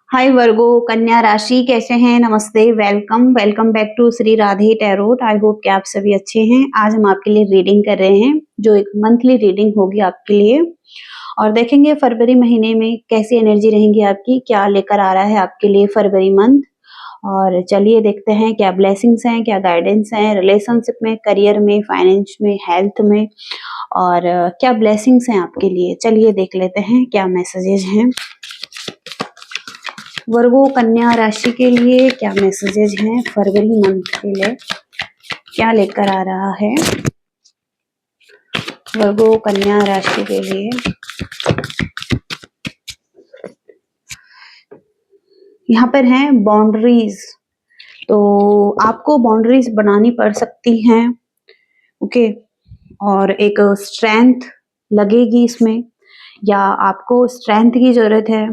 हाय वर्गो कन्या राशि कैसे हैं। नमस्ते, welcome welcome back to Shri Radhe tarot. I hope कि आप सभी अच्छे हैं। आज हम आपके लिए रीडिंग कर रहे हैं जो एक मंथली रीडिंग होगी आपके लिए, और देखेंगे फरवरी महीने में कैसी एनर्जी रहेंगी आपकी, क्या लेकर आ रहा है आपके लिए फरवरी मंथ। और चलिए देखते हैं क्या ब्लेसिंग्स हैं, क्या गाइडेंस हैं रिलेशनशिप में, करियर में, फाइनेंस में, हेल्थ में, और क्या ब्लेसिंग्स हैं आपके लिए। चलिए देख लेते हैं क्या मैसेजेस हैं वर्गो कन्या राशि के लिए। क्या मैसेजेस हैं फरवरी मंथ के लिए, क्या लेकर आ रहा है वर्गो कन्या राशि के लिए। यहाँ पर है बाउंड्रीज, तो आपको बाउंड्रीज बनानी पड़ सकती हैं। ओके, और एक स्ट्रेंथ लगेगी इसमें, या आपको स्ट्रेंथ की जरूरत है।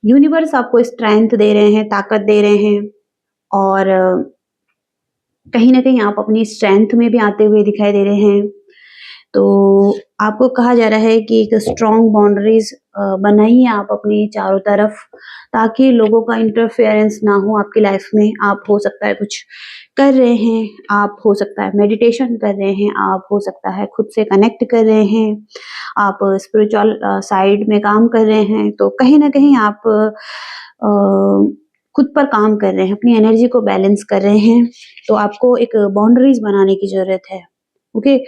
यूनिवर्स आपको स्ट्रेंथ दे रहे हैं, ताकत दे रहे हैं, और कहीं ना कहीं आप अपनी स्ट्रेंथ में भी आते हुए दिखाई दे रहे हैं। तो आपको कहा जा रहा है कि एक स्ट्रॉन्ग बाउंड्रीज बनाइए आप अपनी चारों तरफ, ताकि लोगों का इंटरफेरेंस ना हो आपकी लाइफ में। आप हो सकता है कुछ कर रहे हैं, आप हो सकता है मेडिटेशन कर रहे हैं, आप हो सकता है खुद से कनेक्ट कर रहे हैं, आप स्पिरिचुअल साइड में काम कर रहे हैं। तो कहीं ना कहीं आप खुद पर काम कर रहे हैं, अपनी एनर्जी को बैलेंस कर रहे हैं। तो आपको एक बाउंड्रीज बनाने की जरूरत है। ओके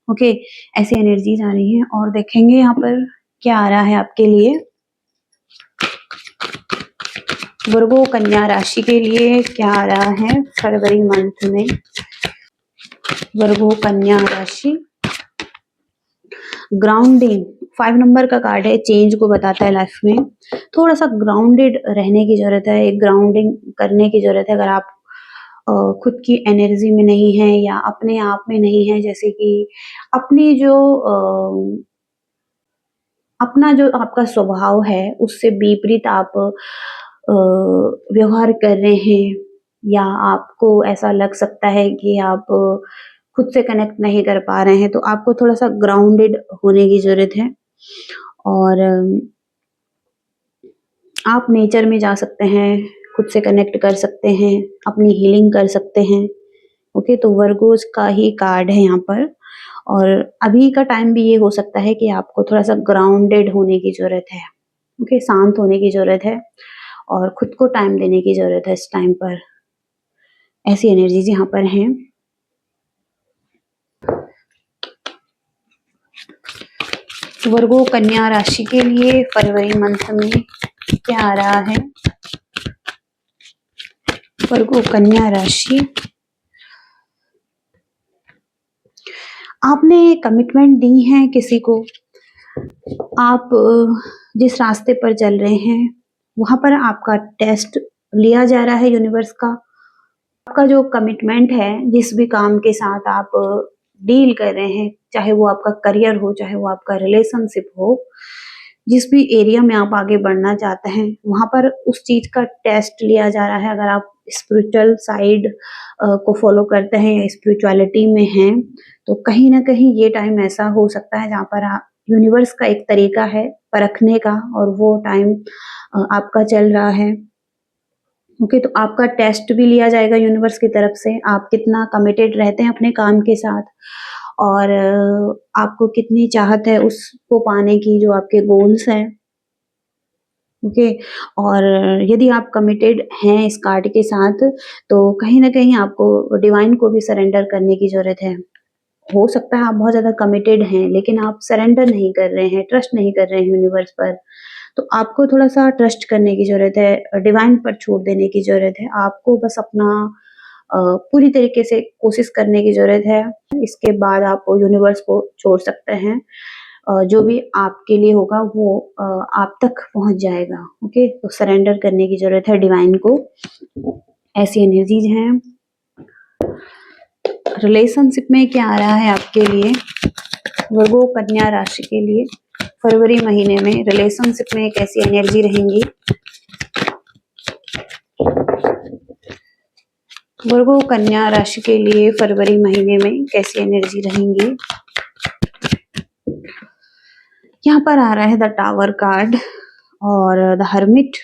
ओके, ऐसी एनर्जीज आ रही हैं। और देखेंगे यहाँ पर क्या आ रहा है आपके लिए वर्गो कन्या राशि के लिए। क्या आ रहा है फरवरी मंथ में वर्गो कन्या राशि। ग्राउंडिंग 5 नंबर का कार्ड है, चेंज को बताता है लाइफ में। थोड़ा सा ग्राउंडेड रहने की जरूरत है, एक ग्राउंडिंग करने की जरूरत है। अगर आप खुद की एनर्जी में नहीं है या अपने आप में नहीं है, जैसे कि अपनी जो अपना जो आपका स्वभाव है उससे विपरीत आप व्यवहार कर रहे हैं, या आपको ऐसा लग सकता है कि आप खुद से कनेक्ट नहीं कर पा रहे हैं, तो आपको थोड़ा सा ग्राउंडेड होने की जरूरत है। और आप नेचर में जा सकते हैं, खुद से कनेक्ट कर सकते हैं, अपनी हीलिंग कर सकते हैं। ओके, तो वर्गोज का ही कार्ड है यहाँ पर। और अभी का टाइम भी ये हो सकता है कि आपको थोड़ा सा ग्राउंडेड होने की जरूरत है। ओके, शांत होने की जरूरत है और खुद को टाइम देने की जरूरत है इस टाइम पर। ऐसी एनर्जीज यहाँ पर हैं। वर्गो कन्या राशि के लिए फरवरी मंथ में क्या आ रहा है वर्गो कन्या राशि। आपने कमिटमेंट दी है किसी को, आप जिस रास्ते पर चल रहे हैं वहां पर आपका टेस्ट लिया जा रहा है यूनिवर्स का। आपका जो कमिटमेंट है, जिस भी काम के साथ आप डील कर रहे हैं, चाहे वो आपका करियर हो, चाहे वो आपका रिलेशनशिप हो, जिस भी एरिया में आप आगे बढ़ना चाहते हैं, वहां पर उस चीज का टेस्ट लिया जा रहा है। अगर आप स्पिरिचुअल साइड को फॉलो करते हैं या स्पिरिचुअलिटी में हैं, तो कहीं ना कहीं ये टाइम ऐसा हो सकता है जहाँ पर आप यूनिवर्स का एक तरीका है परखने का, और वो टाइम आपका चल रहा है। ओके, तो आपका टेस्ट भी लिया जाएगा यूनिवर्स की तरफ से। आप कितना कमिटेड रहते हैं अपने काम के साथ, और आपको कितनी चाहत है उसको पाने की, जो आपके गोल्स हैं। ओके, और यदि आप कमिटेड हैं इस कार्ड के साथ, तो कहीं ना कहीं आपको डिवाइन को भी सरेंडर करने की जरूरत है। हो सकता है आप बहुत ज्यादा कमिटेड हैं, लेकिन आप सरेंडर नहीं कर रहे हैं, ट्रस्ट नहीं कर रहे हैं यूनिवर्स पर। तो आपको थोड़ा सा ट्रस्ट करने की जरूरत है, डिवाइन पर छोड़ देने की जरूरत है। आपको बस अपना पूरी तरीके से कोशिश करने की जरूरत है। इसके बाद आप यूनिवर्स को छोड़ सकते हैं। जो भी आपके लिए होगा वो आप तक पहुंच जाएगा। ओके, तो सरेंडर करने की जरूरत है डिवाइन को। ऐसी एनर्जीज हैं। रिलेशनशिप में क्या आ रहा है आपके लिए वर्गो कन्या राशि के लिए फरवरी महीने में, रिलेशनशिप में कैसी एनर्जी रहेंगी वर्गो कन्या राशि के लिए फरवरी महीने में कैसी एनर्जी रहेंगी। यहाँ पर आ रहा है द टावर कार्ड और द हर्मिट।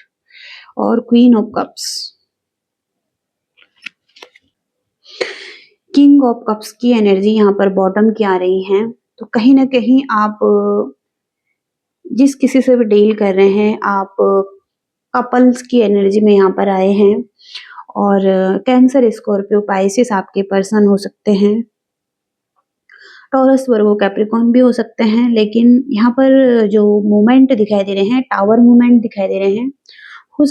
और queen of cups. King of cups की एनर्जी यहाँ पर बॉटम की आ रही है। तो कहीं ना कहीं आप जिस किसी से भी डील कर रहे हैं, आप कपल्स की एनर्जी में यहाँ पर आए हैं। और कैंसर, स्कॉर्पियो, पाइसिस आपके पर्सन हो सकते हैं। टॉरस, वर्गो, कैप्रिकॉर्न भी हो सकते हैं। लेकिन यहाँ पर जो मूवमेंट दिखाई दे रहे हैं, टावर मूवमेंट दिखाई दे रहे हैं। हो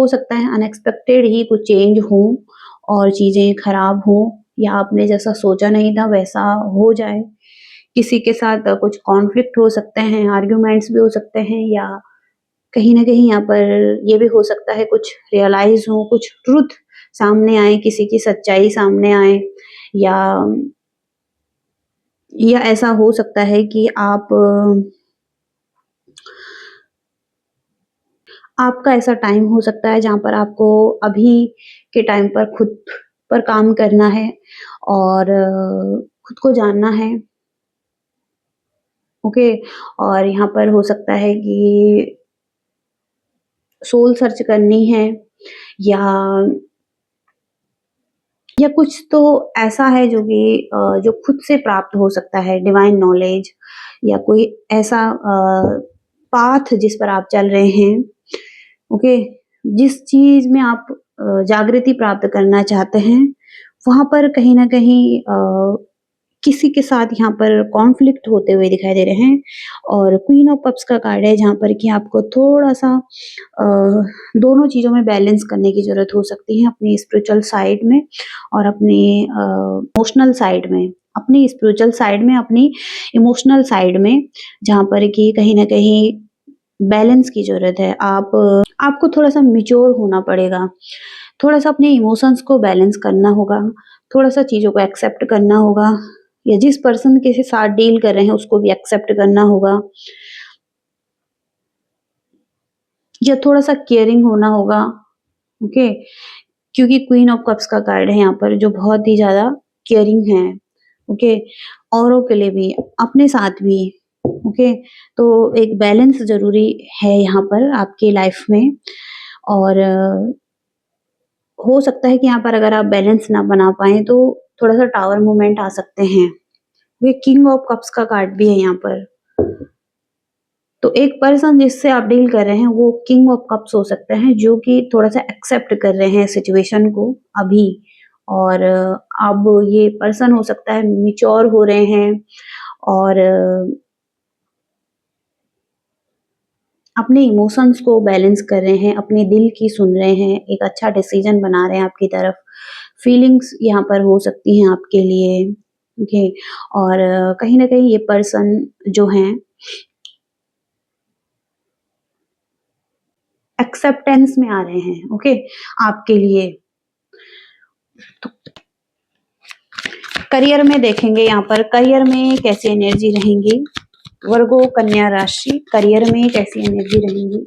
सकता है अनएक्सपेक्टेड ही कुछ चेंज हो और चीजें खराब हो, या आपने जैसा सोचा नहीं था वैसा हो जाए। किसी के साथ कुछ कॉन्फ्लिक्ट हो सकते हैं, आर्ग्यूमेंट्स भी हो सकते हैं, या कहीं न कहीं यहाँ पर ये भी हो सकता है कुछ रियलाइज़ हो, कुछ ट्रुथ सामने आए, किसी की सच्चाई सामने आए, या ऐसा हो सकता है कि आपका ऐसा टाइम हो सकता है जहाँ पर आपको अभी के टाइम पर खुद पर काम करना है और खुद को जानना है, ओके? और यहाँ पर हो सकता है कि सोल सर्च करनी है, या कुछ तो ऐसा है जो कि जो खुद से प्राप्त हो सकता है, डिवाइन नॉलेज, या कोई ऐसा पाथ जिस पर आप चल रहे हैं, ओके? जिस चीज़ में आप जागृति प्राप्त करना चाहते हैं, वहाँ पर कहीं न कहीं किसी के साथ यहाँ पर कॉन्फ्लिक्ट होते हुए दिखाई दे रहे हैं। और क्वीन ऑफ कप्स का कार्ड है जहाँ पर कि आपको थोड़ा-सा अ, दोनों चीज़ों में बैलेंस करने की ज़रूरत हो सकती है, अपनी स्पिरिचुअल साइड में और अपनी इमोशनल साइड में। अपनी स्पिरिचुअल साइड में, अपनी इमोशनल साइड में, जहाँ पर कि कहीं न कहीं बैलेंस की ज़रूरत है। आपको थोड़ा-सा मैच्योर होना पड़ेगा, थोड़ा-सा अपने इमोशंस को बैलेंस करना होगा, थोड़ा-सा चीज़ों को एक्सेप्ट करना होगा, या जिस पर्सन के साथ डील कर रहे हैं उसको भी एक्सेप्ट करना होगा, या थोड़ा-सा केयरिंग होना होगा, ओके? क्योंकि क्वीन ऑफ कप्स का कार्ड है यहाँ पर जो बहुत ही ज़्यादा केयरिंग है, ओके? औरों के लिए भी, अपने साथ भी, ओके? तो एक बैलेंस ज़रूरी है यहाँ पर आपकी लाइफ में। और हो सकता है कि यहाँ पर अगर आप बैलेंस ना बना पाएँ तो थोड़ा-सा टावर मूवमेंट आ सकते हैं। ये किंग ऑफ कप्स का कार्ड भी है यहाँ पर। तो एक पर्सन जिससे आप डील कर रहे हैं वो किंग ऑफ कप्स हो सकते हैं, जो कि थोड़ा-सा एक्सेप्ट कर रहे हैं सिचुएशन को अभी। और अब ये पर्सन हो सकता है मैच्योर हो रहे हैं और अपने इमोशंस को बैलेंस कर रहे हैं, अपने दिल की सुन रहे हैं, एक अच्छा डिसीजन बना रहे हैं आपकी तरफ। फीलिंग्स यहाँ पर हो सकती हैं आपके लिए, ओके? और कहीं न कहीं ये पर्सन जो हैं एक्सेप्टेंस में आ रहे हैं, ओके? आपके लिए। करियर में देखेंगे यहाँ पर, करियर में कैसी एनर्जी रहेंगी? वर्गो, कन्या राशि, करियर में कैसी एनर्जी रहेंगी?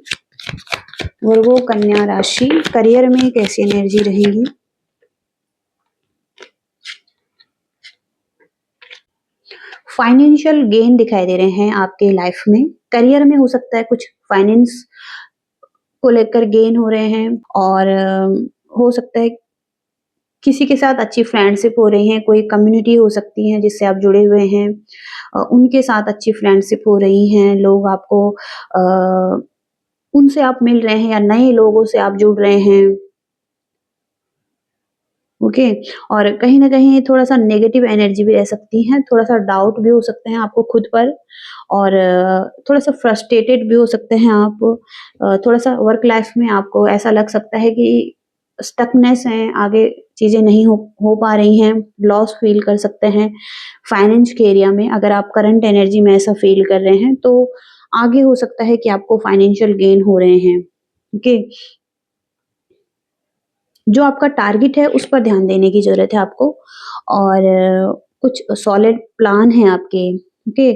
वर्गो, कन्या राशि, करियर में कैसी एनर्जी रहेगी? फाइनेंशियल गेन दिखाई दे रहे हैं आपके लाइफ में। करियर में हो सकता है कुछ फाइनेंस को लेकर गेन हो रहे हैं, और हो सकता है किसी के साथ अच्छी फ्रेंडशिप हो रही है, कोई कम्युनिटी हो सकती है जिससे आप जुड़े हुए हैं। उनके साथ अच्छी फ्रेंडशिप हो रही हैं, लोग आपको उनसे आप मिल रहे हैं, या नए लोगों से आप जुड़ रहे हैं, ओके? और कहीं न कहीं थोड़ा-सा नेगेटिव एनर्जी भी रह सकती है, थोड़ा-सा डाउट भी हो सकते हैं आपको खुद पर, और थोड़ा-सा फ्रस्ट्रेटेड भी हो सकते हैं आप। थोड़ा-सा वर्क लाइफ में आपको ऐसा लग सकता है कि स्टकनेस है, आगे चीज़ें नहीं हो पा रही हैं, लॉस फ़ील कर सकते हैं। फाइनेंस के एरिया में अगर आप करंट एनर्जी में ऐसा फ़ील कर रहे हैं, तो आगे हो सकता है कि आपको फाइनेंशियल गेन हो रहे हैं, ओके? जो आपका टारगेट है उस पर ध्यान देने की ज़रूरत है आपको, और कुछ सॉलिड प्लान है आपके, ओके?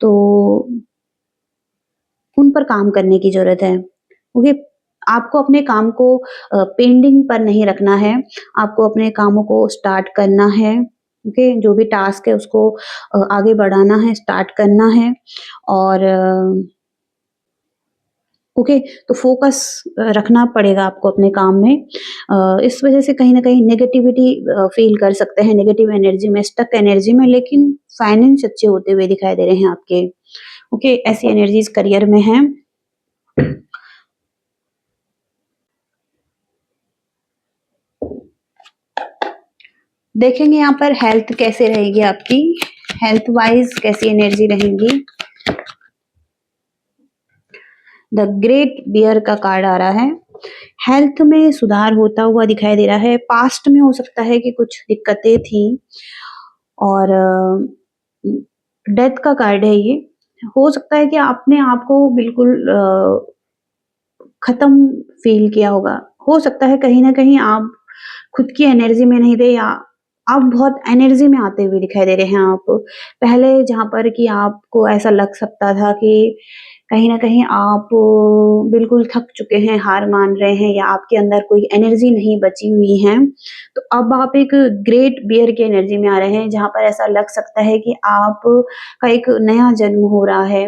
तो उन पर काम करने की ज़रूरत है, ओके? आपको अपने काम को पेंडिंग पर नहीं रखना है, आपको अपने कामों को स्टार्ट करना है, ओके? जो भी टास्क है उसको आगे बढ़ाना है, स्टार्ट करना है, और ओके, तो फोकस रखना पड़ेगा आपको अपने काम में। इस वजह से कहीं न कहीं नेगेटिविटी फ़ील कर सकते हैं, नेगेटिव एनर्जी में, स्टक एनर्जी में, लेकिन फाइनेंस अच्छे होते हुए दिखाई दे रहे हैं आपके। ओके, ऐसी एनर्जीज़ करियर में हैं। देखेंगे यहाँ पर हेल्थ कैसे रहेगी आपकी, हेल्थ वाइज़ कैसी एनर्जी रहेंगी। द ग्रेट बियर का कार्ड आ रहा है। हेल्थ में सुधार होता हुआ दिखाई दे रहा है। पास्ट में हो सकता है कि कुछ दिक्कतें थी और डेथ का कार्ड है ये। हो सकता है कि आपने आपको बिल्कुल खत्म फील किया होगा। हो सकता है कहीं न कहीं आप खुद की एनर्जी में नहीं थे, या आप बहुत एनर्जी में आते हुए दिखाई दे रहे हैं आप। पहले जहाँ पर कि आपको ऐसा लग सकता था कि कहीं न कहीं आप बिल्कुल थक चुके हैं, हार मान रहे हैं, या आपके अंदर कोई एनर्जी नहीं बची हुई है। तो अब आप एक ग्रेट बियर की एनर्जी में आ रहे हैं, जहाँ पर ऐसा लग सकता है कि आप का एक नया जन्म हो रहा है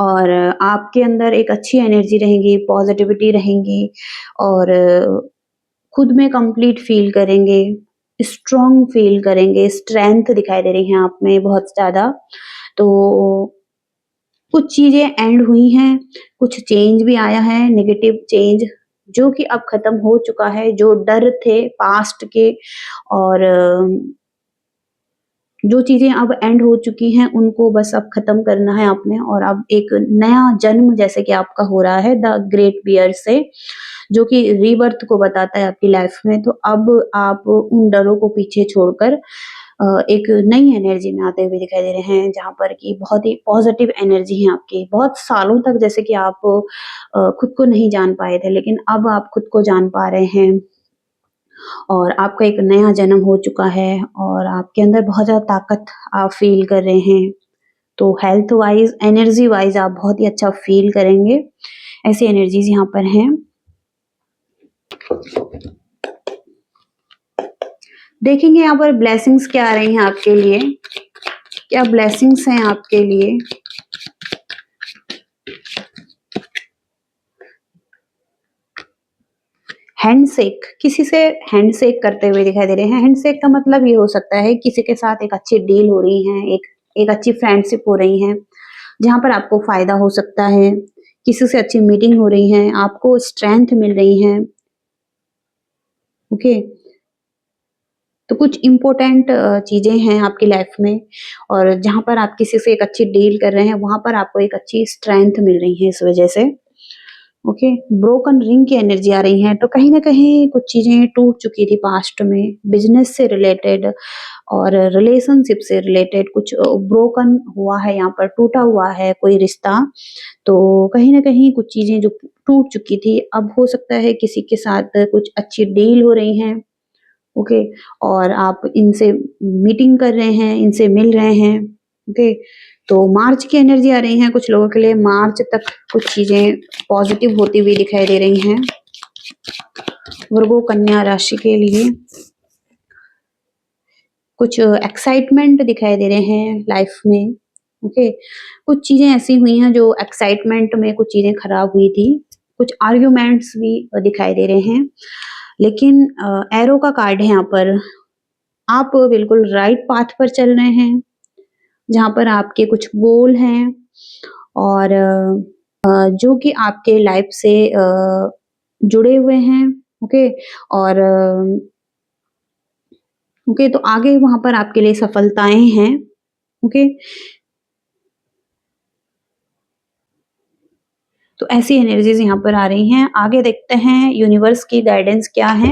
और आपके अंदर एक अच्छी एनर्जी रहेगी, पॉजिटिविटी रहेंगी और खुद में कंप्लीट फ़ील करेंगे, स्ट्रॉन्ग फ़ील करेंगे, स्ट्रेंथ दिखाई दे रही है आप में बहुत ज़्यादा। तो कुछ चीज़ें एंड हुई हैं, कुछ चेंज भी आया है, नेगेटिव चेंज जो कि अब खत्म हो चुका है, जो डर थे पास्ट के और जो चीज़ें अब एंड हो चुकी हैं, उनको बस अब खत्म करना है आपने और अब एक नया जन्म जैसे कि आपका हो रहा है द ग्रेट बियर से, जो कि रीबर्थ को बताता है आपकी लाइफ में। तो अब आप उन डरों को पीछे छोड़कर एक नई एनर्जी में आते हुए दिखाई दे रहे हैं, जहाँ पर कि बहुत ही पॉजिटिव एनर्जी है आपकी। बहुत सालों तक जैसे कि आप खुद को नहीं जान पाए थे, लेकिन अब आप खुद को जान पा रहे हैं और आपका एक नया जन्म हो चुका है और आपके अंदर बहुत ज़्यादा ताकत आप फ़ील कर रहे हैं। तो हेल्थ वाइज़, एनर्जी वाइज़ आप बहुत ही अच्छा फ़ील करेंगे। ऐसी एनर्जीज़ यहाँ पर हैं। देखेंगे यहाँ पर ब्लेसिंग्स क्या आ रही हैं आपके लिए, क्या ब्लेसिंग्स हैं आपके लिए। हैंडशेक, किसी से हैंडशेक करते हुए दिखाई दे रहे हैं। हैंडशेक का मतलब ये हो सकता है किसी के साथ एक अच्छी डील हो रही है, एक अच्छी फ्रेंडशिप हो रही है, जहाँ पर आपको फ़ायदा हो सकता है। किसी से अच्छी मीटिंग हो रही है, आपको स्ट्रेंथ मिल रही है। ओके, तो कुछ इम्पोर्टेंट चीज़ें हैं आपकी लाइफ में और जहाँ पर आप किसी से एक अच्छी डील कर रहे हैं, वहाँ पर आपको एक अच्छी स्ट्रेंथ मिल रही है इस वजह से। ओके, ब्रोकन रिंग की एनर्जी आ रही है, तो कहीं न कहीं कुछ चीज़ें टूट चुकी थी पास्ट में, बिज़नेस से रिलेटेड और रिलेशनशिप से रिलेटेड कुछ ब्रोकन हुआ है यहाँ पर, टूटा हुआ है कोई रिश्ता। तो कहीं न कहीं कुछ चीज़ें जो टूट चुकी थी, अब हो सकता है किसी के साथ कुछ अच्छी डील हो रही हैं, ओके, और आप इनसे मीटिंग कर रहे हैं, इनसे मिल रहे हैं, ओके। तो मार्च की एनर्जी आ रही है कुछ लोगों के लिए, मार्च तक कुछ चीज़ें पॉजिटिव होती हुई दिखाई दे रही हैं। वर्गो कन्या राशि के लिए कुछ एक्साइटमेंट दिखाई दे रहे हैं लाइफ में, ओके। कुछ चीज़ें ऐसी हुई हैं जो एक्साइटमेंट में कुछ चीज़ें खराब हुई थी, कुछ आर्ग्यूमेंट्स भी दिखाई दे रहे हैं। लेकिन एरो का कार्ड है यहाँ पर, आप बिल्कुल राइट पाथ पर चल रहे हैं, जहाँ पर आपके कुछ गोल हैं और जो कि आपके लाइफ से जुड़े हुए हैं, ओके। और ओके, तो आगे वहाँ पर आपके लिए सफलताएँ हैं, ओके। तो ऐसी एनर्जीज़ यहाँ पर आ रही हैं। आगे देखते हैं यूनिवर्स की गाइडेंस क्या है?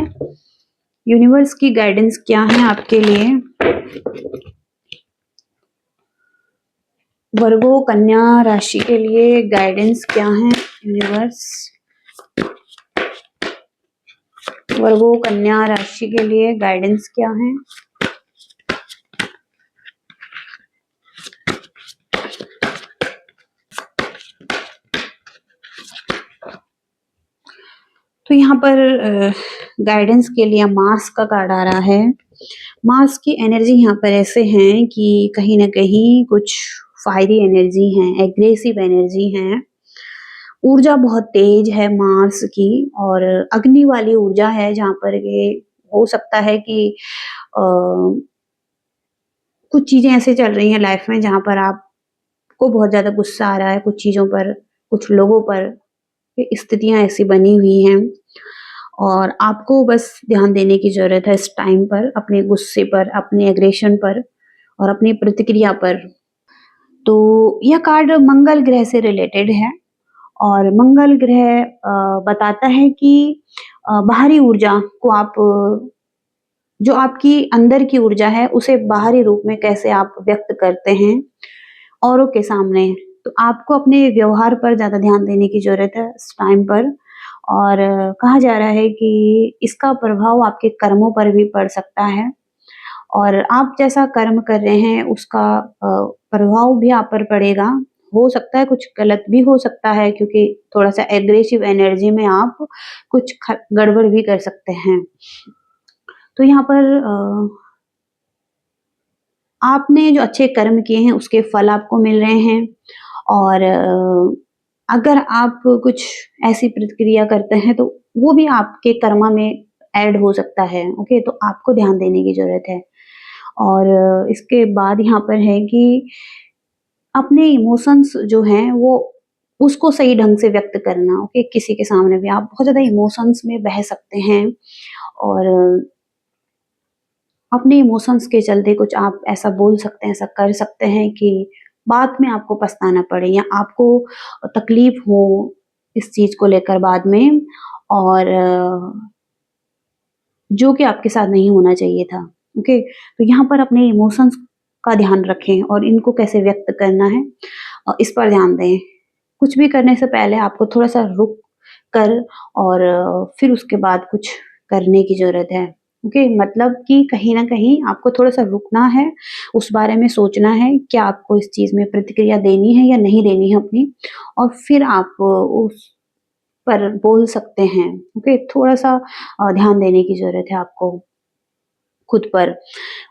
यूनिवर्स की गाइडेंस क्या है आपके लिए? वर्गो कन्या राशि के लिए गाइडेंस क्या है यूनिवर्स? वर्गो कन्या राशि के लिए गाइडेंस क्या है? तो यहाँ पर गाइडेंस के लिए मार्स का कार्ड आ रहा है। मार्स की एनर्जी यहाँ पर ऐसे हैं कि कहीं न कहीं कुछ फायरी एनर्जी हैं, एग्रेसिव एनर्जी हैं। ऊर्जा बहुत तेज है मार्स की, और अग्नि वाली ऊर्जा है, जहाँ पर ये हो सकता है कि अ, कुछ चीज़ें ऐसे चल रही हैं लाइफ में जहाँ पर आपको बहुत ज़्यादा गुस्सा आ रहा है कुछ चीज़ों पर, कुछ लोगों पर। ये स्थितियाँ ऐसी बनी हुई हैं और आपको बस ध्यान देने की ज़रूरत है इस टाइम पर, अपने गुस्से पर, अपने एग्रेशन पर और अपनी प्रतिक्रिया पर। तो यह कार्ड मंगल ग्रह से रिलेटेड है, और मंगल ग्रह बताता है कि बाहरी ऊर्जा को आप जो आपकी अंदर की ऊर्जा है, उसे बाहरी रूप में कैसे आप व्यक्त करते हैं औरों के सामने। तो आपको अपने व्यवहार पर ज़्यादा ध्यान देने की ज़रूरत है इस टाइम पर, और कहा जा रहा है कि इसका प्रभाव आपके कर्मों पर भी पड़ सकता है, और आप जैसा कर्म कर रहे हैं उसका प्रभाव भी आप पर पड़ेगा। हो सकता है कुछ गलत भी हो सकता है, क्योंकि थोड़ा-सा एग्रेसिव एनर्जी में आप कुछ गड़बड़ भी कर सकते हैं। तो यहाँ पर आपने जो अच्छे कर्म किए हैं उसके फल आपको मिल रहे हैं, और अगर आप कुछ ऐसी प्रतिक्रिया करते हैं तो वो भी आपके कर्मा में ऐड हो सकता है, ओके? तो आपको ध्यान देने की ज़रूरत है। और इसके बाद यहाँ पर है कि अपने इमोशंस जो हैं वो उसको सही ढंग से व्यक्त करना, ओके? किसी के सामने भी आप बहुत ज़्यादा इमोशंस में बह सकते हैं, और अपने इमोशंस के चलते कुछ आप ऐसा बोल सकते हैं, ऐसा कर सकते हैं कि बाद में आपको पछताना पड़े, या आपको तकलीफ हो इस चीज़ को लेकर बाद में, और जो कि आपके साथ नहीं होना चाहिए था, ओके? तो यहाँ पर अपने इमोशंस का ध्यान रखें और इनको कैसे व्यक्त करना है इस पर ध्यान दें। कुछ भी करने से पहले आपको थोड़ा-सा रुक कर और फिर उसके बाद कुछ करने की ज़रूरत है, ओके? मतलब कि कहीं न कहीं आपको थोड़ा-सा रुकना है, उस बारे में सोचना है, क्या आपको इस चीज़ में प्रतिक्रिया देनी है या नहीं देनी है अपनी, और फिर आप उस पर बोल सकते हैं, ओके? थोड़ा-सा ध्यान देने की ज़रूरत है आपको खुद पर,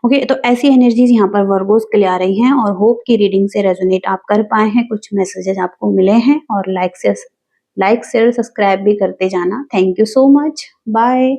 ओके? तो ऐसी एनर्जीज़ यहाँ पर वर्गोज़ के लिए आ रही हैं, और होप की रीडिंग से रेज़ोनेट आप कर पाए हैं, कुछ मैसेजेज़ आपको मिले हैं, और लाइक, शेयर, सब्सक्राइब भी करते जाना। Thank you so much. Bye.